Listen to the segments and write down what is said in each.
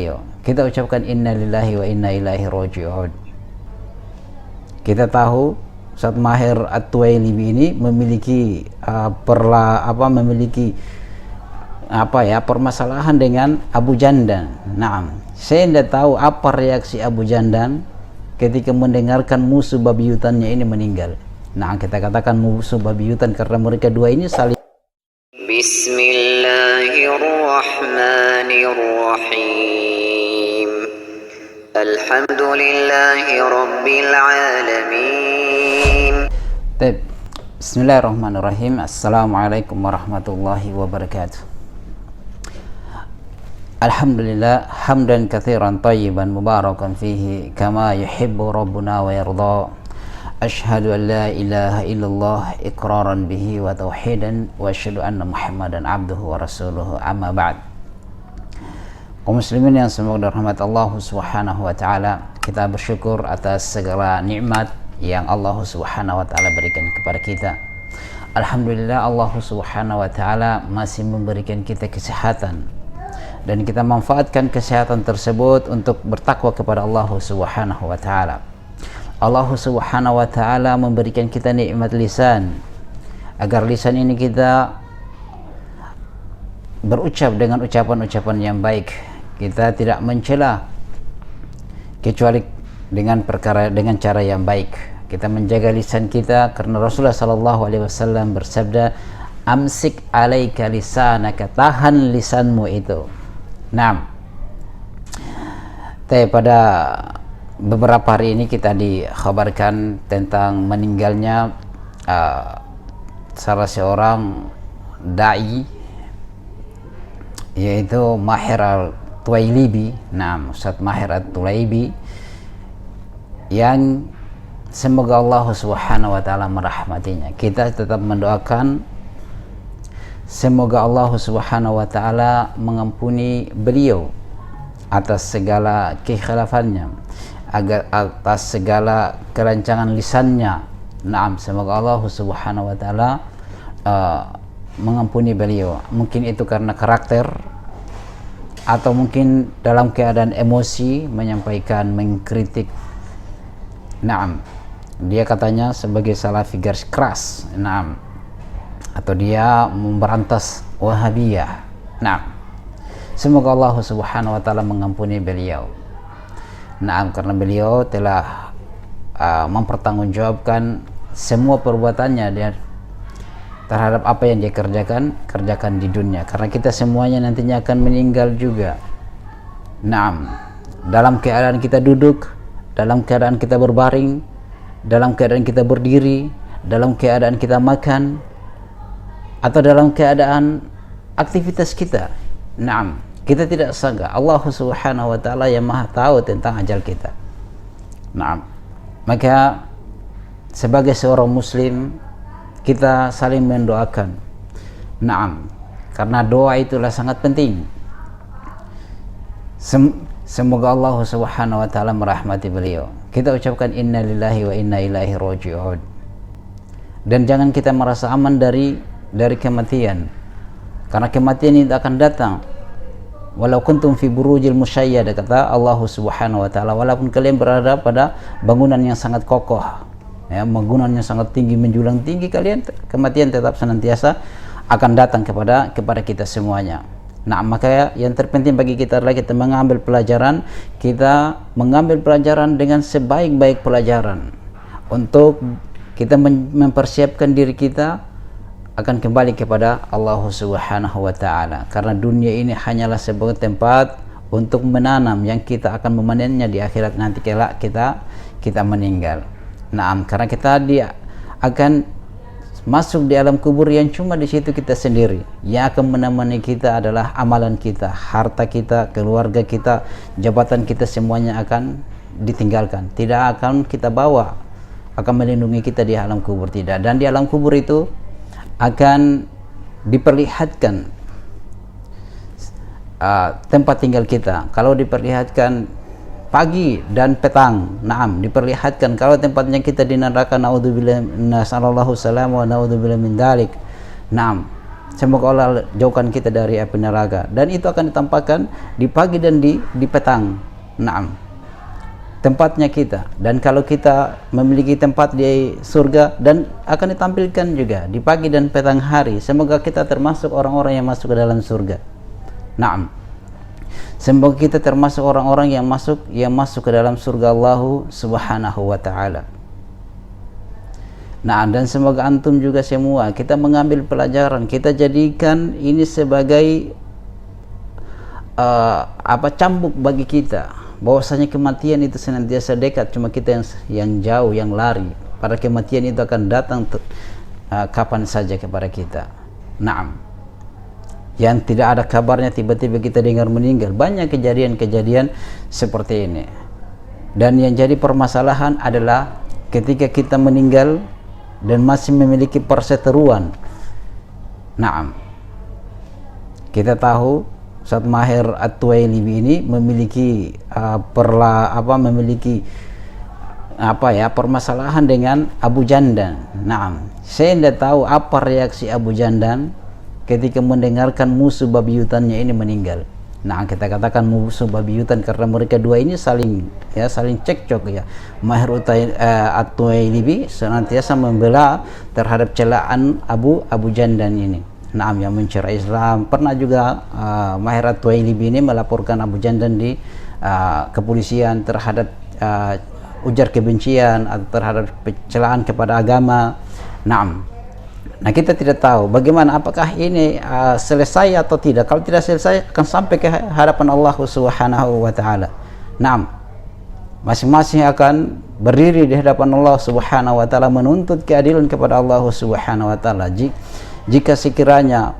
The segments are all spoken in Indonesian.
beliau. Kita ucapkan inna lillahi wa inna ilaihi raji'un. Kita tahu Ustaz Maher At-Tuwailibi ini memiliki permasalahan dengan Abu Jandan. Saya tidak tahu apa reaksi Abu Jandan ketika mendengarkan musuh babiyutannya ini meninggal. Kita katakan musuh babiyutan karena mereka dua ini saling. Bismillahirrahmanirrahim. Alhamdulillahi rabbil alamin. Bismillahirrahmanirrahim. Assalamualaikum warahmatullahi wabarakatuh. Alhamdulillah hamdan katsiran tayyiban mubarakan fihi kama yuhibbu rabbuna wa yarda. Ashhadu an la ilaha illallah iqraran bihi wa tauhidan wa asyhadu anna Muhammadan abduhu wa rasuluhu, amma ba'd. Kaum muslimin yang semoga dirahmati Allah Subhanahu wa taala, kita bersyukur atas segala nikmat yang Allah Subhanahu wa taala berikan kepada kita. Alhamdulillah Allah Subhanahu wa taala masih memberikan kita kesehatan, dan kita manfaatkan kesehatan tersebut untuk bertakwa kepada Allah Subhanahu wa taala. Allah Subhanahu wa taala memberikan kita nikmat lisan, agar lisan ini kita berucap dengan ucapan-ucapan yang baik. Kita tidak mencela kecuali dengan cara yang baik. Kita menjaga lisan kita karena Rasulullah sallallahu alaihi wasallam bersabda, "Amsik alaika lisanaka," tahan lisanmu itu. Pada beberapa hari ini kita dikhabarkan tentang meninggalnya salah seorang dai, yaitu Maher At-Tuwailibi. Ustaz Maher At-Tuwailibi, yang semoga Allah Subhanahu wa taala merahmatinya. Kita tetap mendoakan semoga Allah Subhanahu wa taala mengampuni beliau atas segala kekhilafannya, atas segala kerancangan lisannya. Semoga Allah Subhanahu wa taala mengampuni beliau. Mungkin itu karena karakter, atau mungkin dalam keadaan emosi menyampaikan, mengkritik. Dia katanya sebagai salafi garis keras, atau dia memberantas Wahabiyah. Semoga Allah Subhanahu wa taala mengampuni beliau. Karena beliau telah mempertanggungjawabkan semua perbuatannya dia terhadap apa yang dia kerjakan di dunia, karena kita semuanya nantinya akan meninggal juga. Dalam keadaan kita duduk, dalam keadaan kita berbaring, dalam keadaan kita berdiri, dalam keadaan kita makan, atau dalam keadaan aktivitas kita. Kita tidak sangka Allah Subhanahu wa taala yang Maha tahu tentang ajal kita. Maka sebagai seorang muslim kita saling mendoakan. Karena doa itulah sangat penting. Semoga Allah Subhanahu wa taala merahmati beliau. Kita ucapkan inna lillahi wa inna ilaihi raji'un. Dan jangan kita merasa aman dari kematian, karena kematian itu akan datang. Walau kuntum fi burujil musyayyada, kata Allah Subhanahu wa taala, walaupun kalian berada pada bangunan yang sangat kokoh, bangunan yang sangat tinggi, menjulang tinggi, kematian tetap senantiasa akan datang kepada kita semuanya. Maka yang terpenting bagi kita adalah kita mengambil pelajaran dengan sebaik-baik pelajaran, untuk kita mempersiapkan diri kita akan kembali kepada Allah Subhanahu wa taala, karena dunia ini hanyalah sebuah tempat untuk menanam yang kita akan memanennya di akhirat nanti kelak kita meninggal. Karena kita akan masuk di alam kubur yang cuma di situ kita sendiri. Yang akan menemani kita adalah amalan kita, harta kita, keluarga kita, jabatan kita, semuanya akan ditinggalkan. Tidak akan kita bawa, akan melindungi kita di alam kubur, tidak. Dan di alam kubur itu akan diperlihatkan tempat tinggal kita. Kalau diperlihatkan pagi dan petang, diperlihatkan. Kalau tempatnya kita di neraka, naudzubillah, nasallallahu salam wa naudzubillah min dalik. Semoga Allah jauhkan kita dari api neraka, dan itu akan ditampakkan di pagi dan di petang. Naam, tempatnya kita. Dan kalau kita memiliki tempat di surga, dan akan ditampilkan juga di pagi dan petang hari. Semoga kita termasuk orang-orang yang masuk ke dalam surga. Naam, semoga kita termasuk orang-orang yang masuk ke dalam surga Allah Subhanahu wa taala. Nah, dan semoga antum juga semua kita mengambil pelajaran, kita jadikan ini sebagai cambuk bagi kita, bahwasanya kematian itu senantiasa dekat, cuma kita yang jauh, yang lari. Pada kematian itu akan datang kapan saja kepada kita. Naam, yang tidak ada kabarnya tiba-tiba kita dengar meninggal. Banyak kejadian-kejadian seperti ini. Dan yang jadi permasalahan adalah ketika kita meninggal dan masih memiliki perseteruan. Naam, kita tahu Ustaz Maher At-Tuwailibi ini memiliki permasalahan dengan Abu Jandan. Naam, saya tidak tahu apa reaksi Abu Jandan ketika mendengarkan musuh babi hutannya ini meninggal. Nah, kita katakan musuh babi hutan karena mereka dua ini saling cekcok ya. Maher At-Tuwailibi senantiasa membela terhadap celaan Abu Jandan ini. Naam, yang mencela Islam. Pernah juga Maher At-Tuwailibi ini melaporkan Abu Jandan di kepolisian terhadap ujar kebencian atau terhadap celaan kepada agama. Naam. Nah, kita tidak tahu bagaimana, apakah ini selesai atau tidak. Kalau tidak selesai akan sampai ke hadapan Allah Subhanahu wa taala. Naam, masing-masing akan berdiri di hadapan Allah Subhanahu wa taala menuntut keadilan kepada Allah Subhanahu wa taala. Jika sekiranya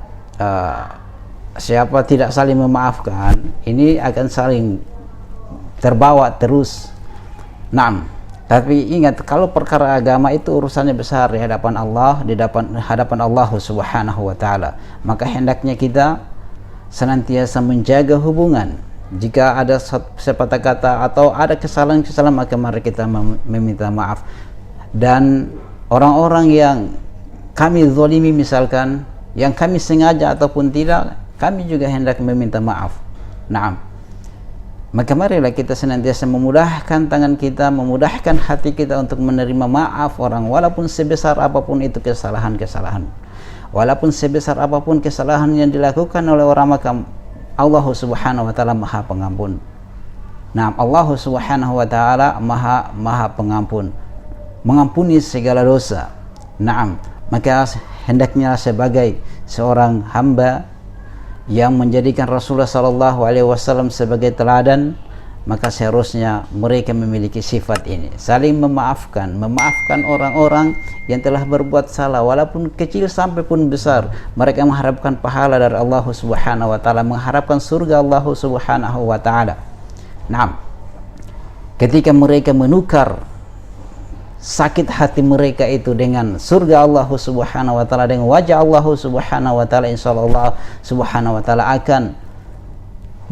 siapa tidak saling memaafkan, ini akan saling terbawa terus. Naam, tapi ingat, kalau perkara agama itu urusannya besar di hadapan Allah, di hadapan Allah Subhanahu wa taala. Maka hendaknya kita senantiasa menjaga hubungan. Jika ada sepatah kata atau ada kesalahan-kesalahan, maka mari kita meminta maaf. Dan orang-orang yang kami zalimi misalkan, yang kami sengaja ataupun tidak, kami juga hendak meminta maaf. Naam. Maka marilah kita senantiasa memudahkan tangan kita, memudahkan hati kita untuk menerima maaf orang, walaupun sebesar apapun itu kesalahan-kesalahan, walaupun sebesar apapun kesalahan yang dilakukan oleh orang, maka Allah Subhanahu wa taala Maha Pengampun. Nah, Allah Subhanahu wa taala Maha Pengampun, mengampuni segala dosa. Naam, maka hendaknya sebagai seorang hamba yang menjadikan Rasulullah SAW sebagai teladan, maka seharusnya mereka memiliki sifat ini, saling memaafkan orang-orang yang telah berbuat salah, walaupun kecil sampai pun besar. Mereka mengharapkan pahala dari Allah Subhanahu wa taala, mengharapkan surga Allah Subhanahu wa taala. Nah, ketika mereka menukar sakit hati mereka itu dengan surga Allah Subhanahu wa taala, dengan wajah Allah Subhanahu wa taala, insyaallah Allah Subhanahu wa taala akan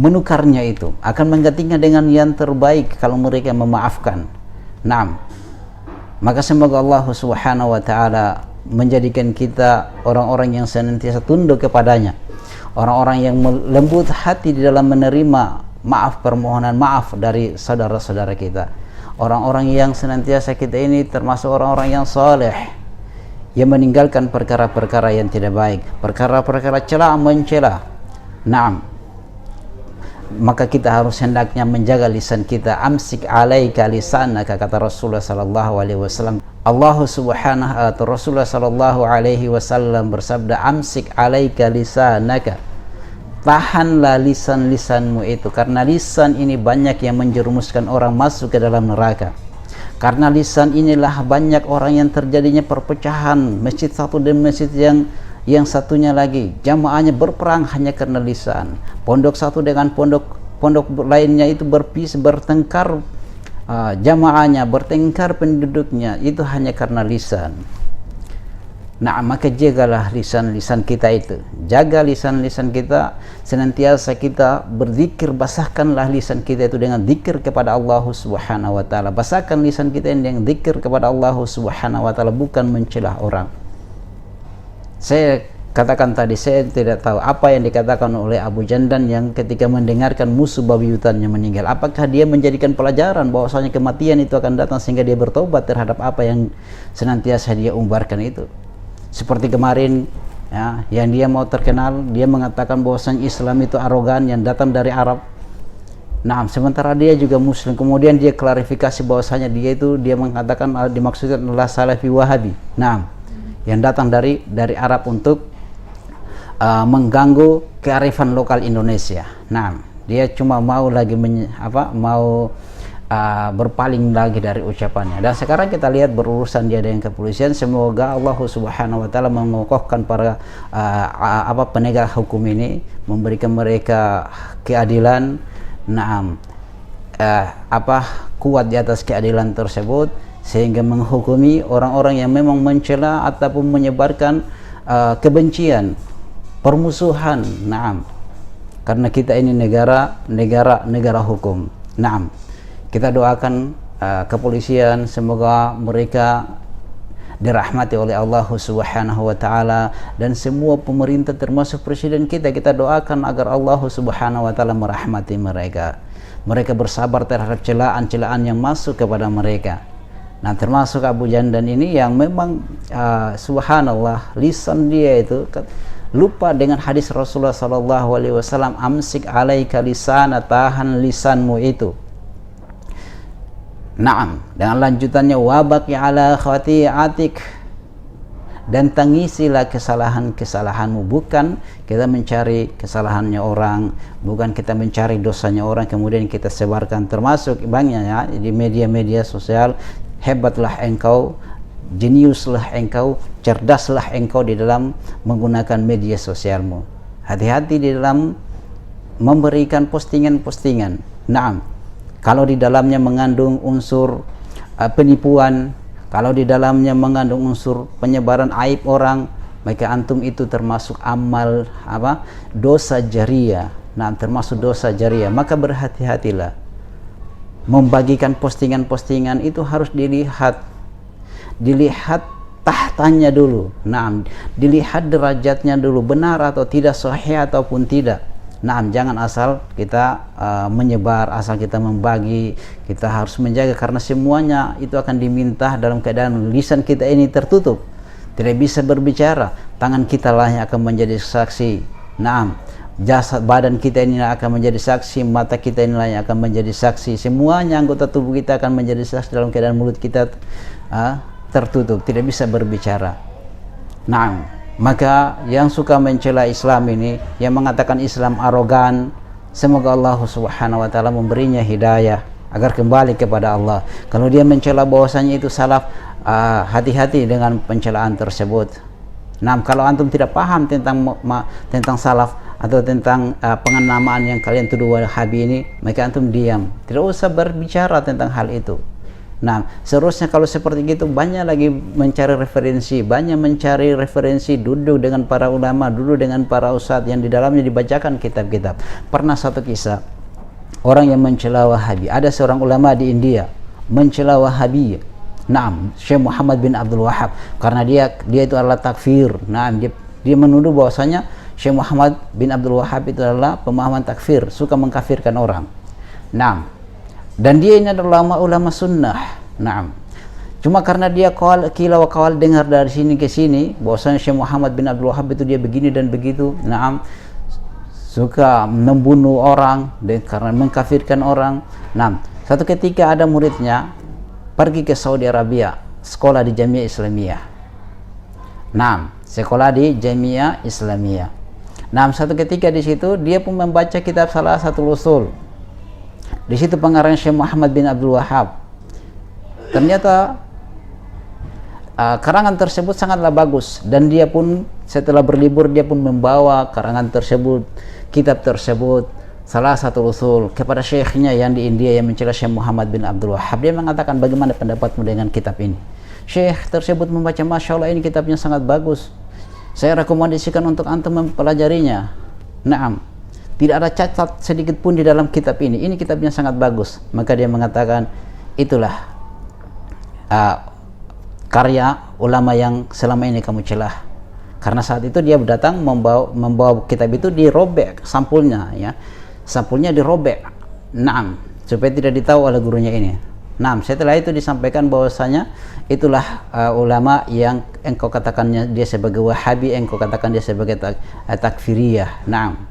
menukarnya, itu akan menggantinya dengan yang terbaik kalau mereka memaafkan. Naam, maka semoga Allah Subhanahu wa taala menjadikan kita orang-orang yang senantiasa tunduk kepadanya, orang-orang yang lembut hati di dalam menerima permohonan maaf dari saudara-saudara kita. Orang-orang yang senantiasa kita ini termasuk orang-orang yang soleh, yang meninggalkan perkara-perkara yang tidak baik, perkara-perkara mencela. Naam, maka kita harus hendaknya menjaga lisan kita. Amsik alaika lisanaka, kata Rasulullah sallallahu alaihi wasallam. Allah Subhanahu wa ta'ala, Rasulullah sallallahu alaihi wasallam bersabda, amsik alaika lisanaka, tahanlah lisan-lisanmu itu, karena lisan ini banyak yang menjerumuskan orang masuk ke dalam neraka. Karena lisan inilah banyak orang yang terjadinya perpecahan, masjid satu dan masjid yang satunya lagi jamaahnya berperang hanya karena lisan. Pondok satu dengan pondok lainnya itu bertengkar, jamaahnya bertengkar, penduduknya itu hanya karena lisan. Nah, maka jagalah lisan-lisan kita itu. Jaga lisan-lisan kita, senantiasa kita berzikir, basahkanlah lisan kita itu dengan zikir kepada Allah Subhanahu wa taala. Basahkan lisan kita ini dengan zikir kepada Allah Subhanahu wa taala, bukan mencelah orang. Saya katakan tadi, saya tidak tahu apa yang dikatakan oleh Abu Jandan yang ketika mendengarkan musuh babiyutannya meninggal, apakah dia menjadikan pelajaran bahwasanya kematian itu akan datang sehingga dia bertobat terhadap apa yang senantiasa dia umbarkan itu. Seperti kemarin ya, yang dia mau terkenal, dia mengatakan bahwasanya Islam itu arogan yang datang dari Arab. Nah, sementara dia juga Muslim. Kemudian dia klarifikasi bahwasanya dia mengatakan dimaksudkan adalah Salafi Wahabi. Nah, yang datang dari Arab untuk mengganggu kearifan lokal Indonesia. Nah, dia cuma mau lagi berpaling lagi dari ucapannya. Dan sekarang kita lihat berurusan dia dengan kepolisian. Semoga Allah Subhanahu wa taala mengokohkan para penegak hukum ini, memberikan mereka keadilan. Naam, kuat di atas keadilan tersebut sehingga menghukumi orang-orang yang memang mencela ataupun menyebarkan kebencian, permusuhan. Naam, karena kita ini negara hukum. Naam, kita doakan kepolisian, semoga mereka dirahmati oleh Allah Subhanahu wa taala, dan semua pemerintah termasuk presiden kita doakan agar Allah Subhanahu wa taala merahmati mereka. Mereka bersabar terhadap celaan-celaan yang masuk kepada mereka. Nah, termasuk Abu Jandan ini yang memang subhanallah, lisan dia itu lupa dengan hadis Rasulullah sallallahu alaihi wasallam, amsik alaika lisana, tahan lisanmu itu. Naam, dengan lanjutannya wabaki ala khati'atik, dan tangisilah kesalahanmu. Bukan kita mencari kesalahannya orang, bukan kita mencari dosanya orang kemudian kita sebarkan. Termasuk banyak ya di media-media sosial, hebatlah engkau, jeniuslah engkau, cerdaslah engkau di dalam menggunakan media sosialmu. Hati-hati di dalam memberikan postingan-postingan. Naam, kalau di dalamnya mengandung unsur penipuan, kalau di dalamnya mengandung unsur penyebaran aib orang, maka antum itu termasuk amal dosa jariyah. Nah, termasuk dosa jariyah. Maka berhati-hatilah membagikan postingan-postingan itu, harus dilihat tahtanya dulu. Nah, dilihat derajatnya dulu, benar atau tidak, sahih ataupun tidak. Nah, jangan asal kita menyebar, asal kita membagi. Kita harus menjaga, karena semuanya itu akan diminta dalam keadaan lisan kita ini tertutup, tidak bisa berbicara. Tangan kita lah yang akan menjadi saksi. Nah, jasad badan kita ini akan menjadi saksi, mata kita inilah yang akan menjadi saksi. Semuanya anggota tubuh kita akan menjadi saksi dalam keadaan mulut kita tertutup, tidak bisa berbicara. Nah, maka yang suka mencela Islam ini, yang mengatakan Islam arogan, semoga Allah Subhanahu wa taala memberinya hidayah agar kembali kepada Allah. Kalau dia mencela bahwasanya itu salaf, hati-hati dengan pencelaan tersebut. Nah, kalau antum tidak paham tentang salaf atau tentang pengenamaan yang kalian tuduh Wahabi ini, maka antum diam, tidak usah berbicara tentang hal itu. Nah, seterusnya kalau seperti itu, banyak lagi mencari referensi, duduk dengan para ulama, duduk dengan para ustadz yang di dalamnya dibacakan kitab-kitab. Pernah satu kisah, orang yang mencela Wahabi, ada seorang ulama di India mencela Wahabi. Nah, Syekh Muhammad bin Abdul Wahab, karena dia itu adalah takfir. Nah, dia menuduh bahwasanya Syekh Muhammad bin Abdul Wahab itu adalah pemahaman takfir, suka mengkafirkan orang. Nah, dan dia ini adalah ulama sunnah. Nah, cuma karena dia kila wa kawal dengar dari sini ke sini bahwasanya Syekh Muhammad bin Abdul Wahab itu dia begini dan begitu. Nah, suka membunuh orang dan karena mengkafirkan orang. Nah, satu ketika ada muridnya pergi ke Saudi Arabia, sekolah di Jamiah Islamiyah. Nah, sekolah di Jamiah Islamiyah. Nah, satu ketika di situ dia pun membaca kitab salah satu usul. Di situ pengarang Syekh Muhammad bin Abdul Wahab. Ternyata karangan tersebut sangatlah bagus, dan dia pun setelah berlibur dia pun membawa karangan tersebut, kitab tersebut, salah satu usul kepada syekhnya yang di India yang mencela Syekh Muhammad bin Abdul Wahab. Dia mengatakan, bagaimana pendapatmu dengan kitab ini? Syekh tersebut membaca, Masya Allah, ini kitabnya sangat bagus, saya rekomendasikan untuk antum mempelajarinya. Naam, tidak ada cacat sedikit pun di dalam kitab ini kitabnya sangat bagus. Maka dia mengatakan, itulah karya ulama yang selama ini kamu celah. Karena saat itu dia datang membawa kitab itu dirobek sampulnya, ya. Sampulnya dirobek. Naam, supaya tidak ditahu oleh gurunya ini. Naam, setelah itu disampaikan bahwasanya itulah ulama yang engkau katakannya dia sebagai Wahabi, engkau katakan dia sebagai takfiriyah. Naam.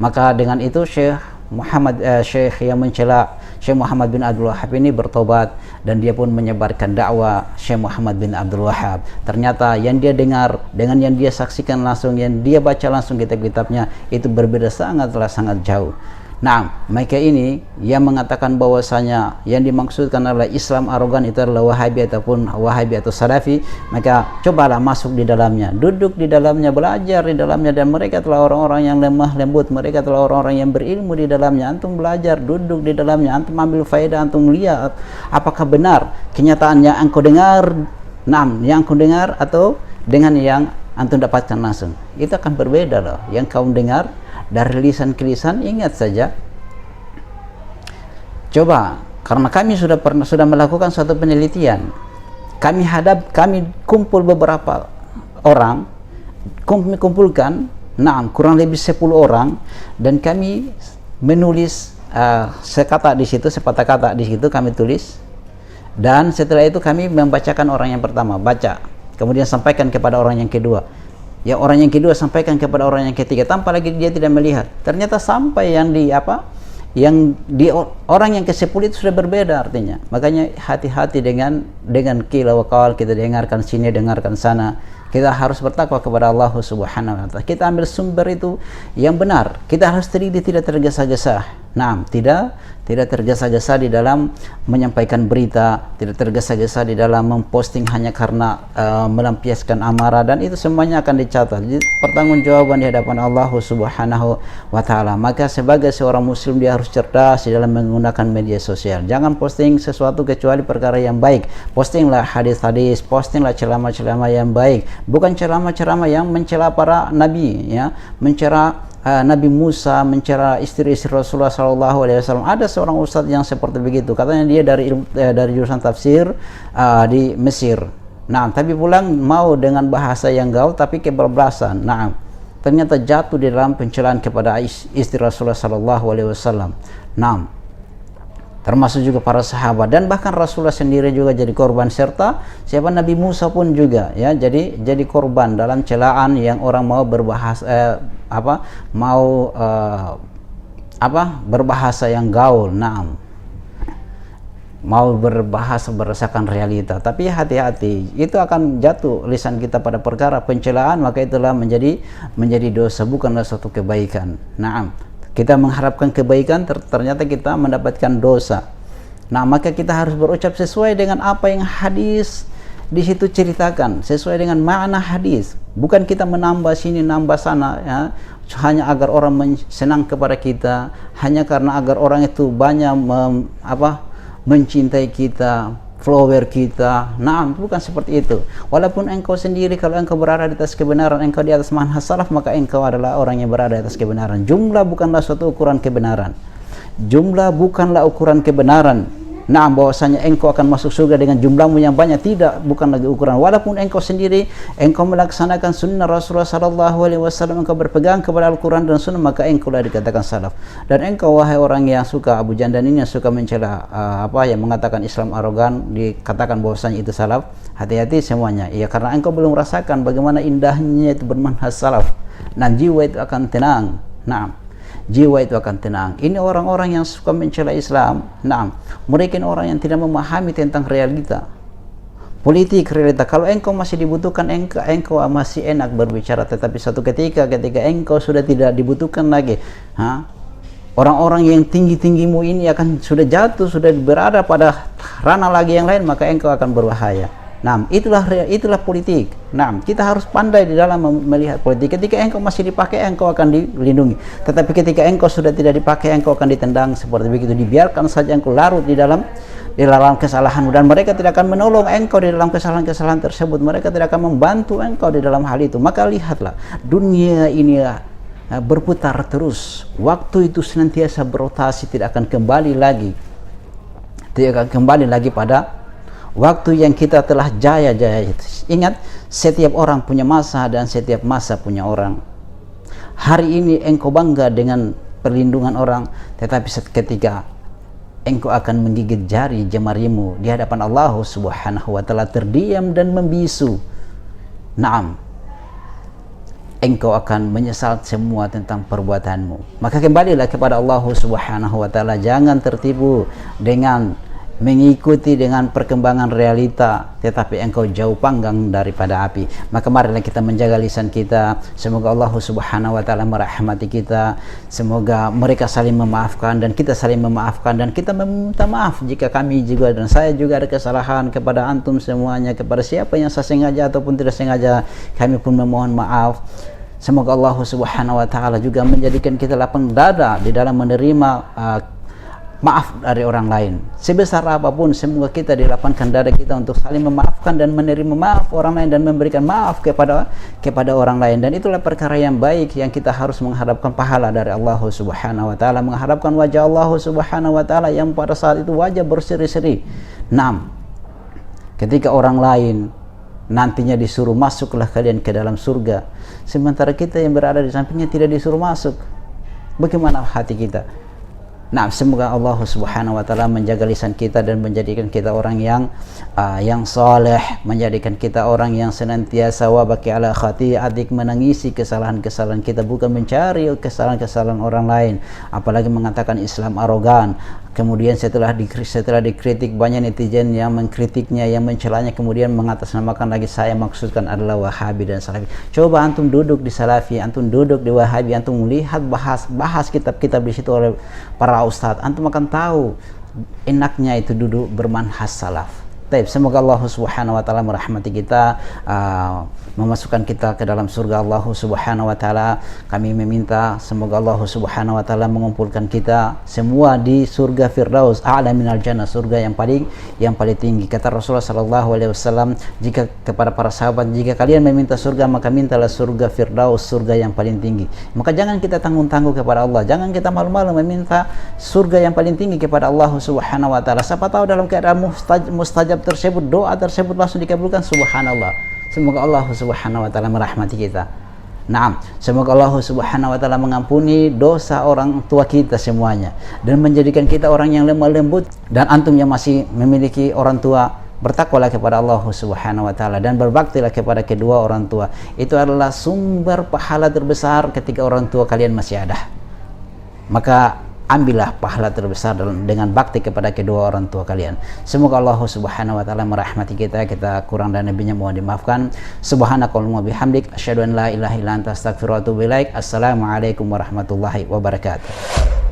Maka dengan itu Syekh yang mencela Syekh Muhammad bin Abdul Wahab ini bertobat, dan dia pun menyebarkan dakwah Syekh Muhammad bin Abdul Wahab. Ternyata yang dia dengar dengan yang dia saksikan langsung, yang dia baca langsung kitab-kitabnya, itu berbeda sangat jauh. Nah, mereka ini yang mengatakan bahwasanya yang dimaksudkan adalah Islam arogan itu adalah Wahabi ataupun Wahabi atau Salafi, maka cobalah masuk di dalamnya, duduk di dalamnya, belajar di dalamnya, dan mereka telah orang-orang yang lemah lembut, mereka telah orang-orang yang berilmu di dalamnya. Antum belajar, duduk di dalamnya, antum ambil faedah, antum lihat apakah benar kenyataan yang engkau dengar, yang engkau dengar atau dengan yang antum dapatkan langsung. Itu akan berbeda loh. Yang kau dengar dari lisan ke lisan, ingat saja, coba, karena kami sudah melakukan suatu penelitian, kami kumpul beberapa orang, kumpulkan kurang lebih 10 orang, dan kami menulis sekata di situ, sepatah kata di situ kami tulis, dan setelah itu kami membacakan orang yang pertama, baca, kemudian sampaikan kepada orang yang kedua, ya orang yang kedua sampaikan kepada orang yang ketiga, tanpa lagi dia tidak melihat. Ternyata sampai yang di orang yang ke-10 itu sudah berbeda artinya. Makanya hati-hati dengan qila wa qal, kita dengarkan sini, dengarkan sana. Kita harus bertakwa kepada Allah Subhanahu wa taala. Kita ambil sumber itu yang benar. Kita harus teliti, tidak tergesa-gesa. Tidak tergesa-gesa di dalam menyampaikan berita, tidak tergesa-gesa di dalam memposting hanya karena melampiaskan amarah, dan itu semuanya akan dicatat. Jadi, pertanggungjawaban di hadapan Allah Subhanahu wa taala. Maka sebagai seorang muslim dia harus cerdas di dalam menggunakan media sosial. Jangan posting sesuatu kecuali perkara yang baik. Postinglah hadis-hadis, postinglah ceramah-ceramah yang baik, bukan ceramah-ceramah yang mencela para nabi, ya, mencela Nabi Musa, mencela istri-istri Rasulullah SAW. Ada seorang ustadz yang seperti begitu, katanya dia dari jurusan tafsir di Mesir. Tapi pulang mau dengan bahasa yang gaul tapi kebablasan. Ternyata jatuh di dalam pencelaan kepada istri Rasulullah SAW. Termasuk juga para sahabat, dan bahkan Rasulullah sendiri juga jadi korban, serta siapa Nabi Musa pun juga, ya, jadi korban dalam celaan yang orang mau berbahasa berbahasa yang gaul, mau berbahasa berdasarkan realita. Tapi hati-hati, itu akan jatuh lisan kita pada perkara pencelaan, maka itulah menjadi dosa, bukanlah suatu kebaikan. Kita mengharapkan kebaikan, ternyata kita mendapatkan dosa. Maka kita harus berucap sesuai dengan apa yang hadis di situ ceritakan, sesuai dengan makna hadis. Bukan kita menambah sini, nambah sana, ya, hanya agar orang senang kepada kita, hanya karena agar orang itu banyak mencintai kita, follower kita. Bukan seperti itu. Walaupun engkau sendiri, kalau engkau berada di atas kebenaran, engkau di atas manhaj salaf, maka engkau adalah orang yang berada di atas kebenaran. Jumlah bukanlah suatu ukuran kebenaran. Jumlah bukanlah ukuran kebenaran. Bahwasanya engkau akan masuk surga dengan jumlahmu yang banyak, tidak, bukan lagi ukuran. Walaupun engkau sendiri, engkau melaksanakan sunnah Rasulullah SAW, engkau berpegang kepada Al-Quran dan sunnah, maka engkau lah dikatakan salaf. Dan engkau, wahai orang yang suka, Abu Jandan ini yang suka mencela yang mengatakan Islam arogan, dikatakan bahwasanya itu salaf, hati-hati semuanya. Ya, karena engkau belum merasakan bagaimana indahnya itu bermanhaj salaf. Jiwa itu akan tenang. Jiwa itu akan tenang. Ini orang-orang yang suka mencela Islam. Mereka orang yang tidak memahami tentang realita, politik, realita. Kalau engkau masih dibutuhkan, engkau masih enak berbicara. Tetapi suatu ketika engkau sudah tidak dibutuhkan lagi, orang-orang yang tinggi-tinggimu ini akan sudah jatuh, sudah berada pada ranah lagi yang lain, maka engkau akan berbahaya. Itulah politik. Kita harus pandai di dalam melihat politik. Ketika engkau masih dipakai, engkau akan dilindungi. Tetapi ketika engkau sudah tidak dipakai, engkau akan ditendang seperti begitu. Dibiarkan saja engkau larut di dalam kesalahan, dan mereka tidak akan menolong engkau di dalam kesalahan-kesalahan tersebut. Mereka tidak akan membantu engkau di dalam hal itu. Maka lihatlah, dunia ini berputar terus. Waktu itu senantiasa berotasi, tidak akan kembali lagi pada waktu yang kita telah jaya-jaya. Ingat, setiap orang punya masa dan setiap masa punya orang. Hari ini engkau bangga dengan perlindungan orang, tetapi ketika engkau akan menggigit jari jemarimu di hadapan Allah Subhanahu wa taala, terdiam dan membisu, naam, engkau akan menyesal semua tentang perbuatanmu. Maka kembalilah kepada Allah Subhanahu wa taala, jangan tertipu dengan mengikuti dengan perkembangan realita, tetapi engkau jauh panggang daripada api. Maka marilah kita menjaga lisan kita. Semoga Allah Subhanahu wa taala merahmati kita. Semoga mereka saling memaafkan dan kita saling memaafkan, dan kita meminta maaf jika kami juga dan saya juga ada kesalahan kepada antum semuanya. Kepada siapa yang saya sengaja ataupun tidak sengaja, kami pun memohon maaf. Semoga Allah Subhanahu wa taala juga menjadikan kita lapang dada di dalam menerima maaf dari orang lain. Sebesar apapun, semoga kita dilapangkan dada kita untuk saling memaafkan dan menerima maaf orang lain dan memberikan maaf kepada orang lain. Dan itulah perkara yang baik yang kita harus mengharapkan pahala dari Allah Subhanahu wa taala, mengharapkan wajah Allah Subhanahu wa taala yang pada saat itu wajah berseri-seri. Ketika orang lain nantinya disuruh masuklah kalian ke dalam surga, sementara kita yang berada di sampingnya tidak disuruh masuk, bagaimana hati kita? Semoga Allah Subhanahu wa taala menjaga lisan kita dan menjadikan kita orang yang saleh, menjadikan kita orang yang senantiasa wabaki ala khati'atik, menangisi kesalahan-kesalahan kita, bukan mencari kesalahan-kesalahan orang lain. Apalagi mengatakan Islam arogan. Kemudian setelah dikritik banyak netizen yang mengkritiknya, yang mencelanya, kemudian mengatasnamakan lagi saya maksudkan adalah Wahabi dan Salafi. Coba antum duduk di Salafi, antum duduk di Wahabi, antum lihat bahas kitab-kitab di situ oleh para ustadz, antum akan tahu enaknya itu duduk bermanhaj salaf. Semoga Allah Subhanahu wa taala merahmati kita, memasukkan kita ke dalam surga Allah Subhanahu wa taala. Kami meminta semoga Allah Subhanahu wa taala mengumpulkan kita semua di surga Firdaus, a'la minal jannah, surga yang paling tinggi. Kata Rasulullah sallallahu alaihi wasallam jika kepada para sahabat, jika kalian meminta surga maka mintalah surga Firdaus, surga yang paling tinggi. Maka jangan kita tanggung-tanggung kepada Allah, jangan kita malu-malu meminta surga yang paling tinggi kepada Allah Subhanahu wa taala. Siapa tahu dalam keadaan mustajab tersebut, doa tersebut langsung dikabulkan. Subhanallah. Semoga Allah Subhanahu wa taala merahmati kita. Semoga Allah Subhanahu wa taala mengampuni dosa orang tua kita semuanya dan menjadikan kita orang yang lemah lembut. Dan antum yang masih memiliki orang tua, bertakwalah kepada Allah Subhanahu wa taala dan berbaktilah kepada kedua orang tua. Itu adalah sumber pahala terbesar ketika orang tua kalian masih ada. Maka ambillah pahala terbesar dengan bakti kepada kedua orang tua kalian. Semoga Allah Subhanahu wa taala merahmati kita. Kita kurang dan lebihnya mohon dimaafkan. Subhanakallahumma bihamdik, asyhadu an la ilaha illa anta, astaghfiruka wa atubu ilaik. Assalamualaikum warahmatullahi wabarakatuh.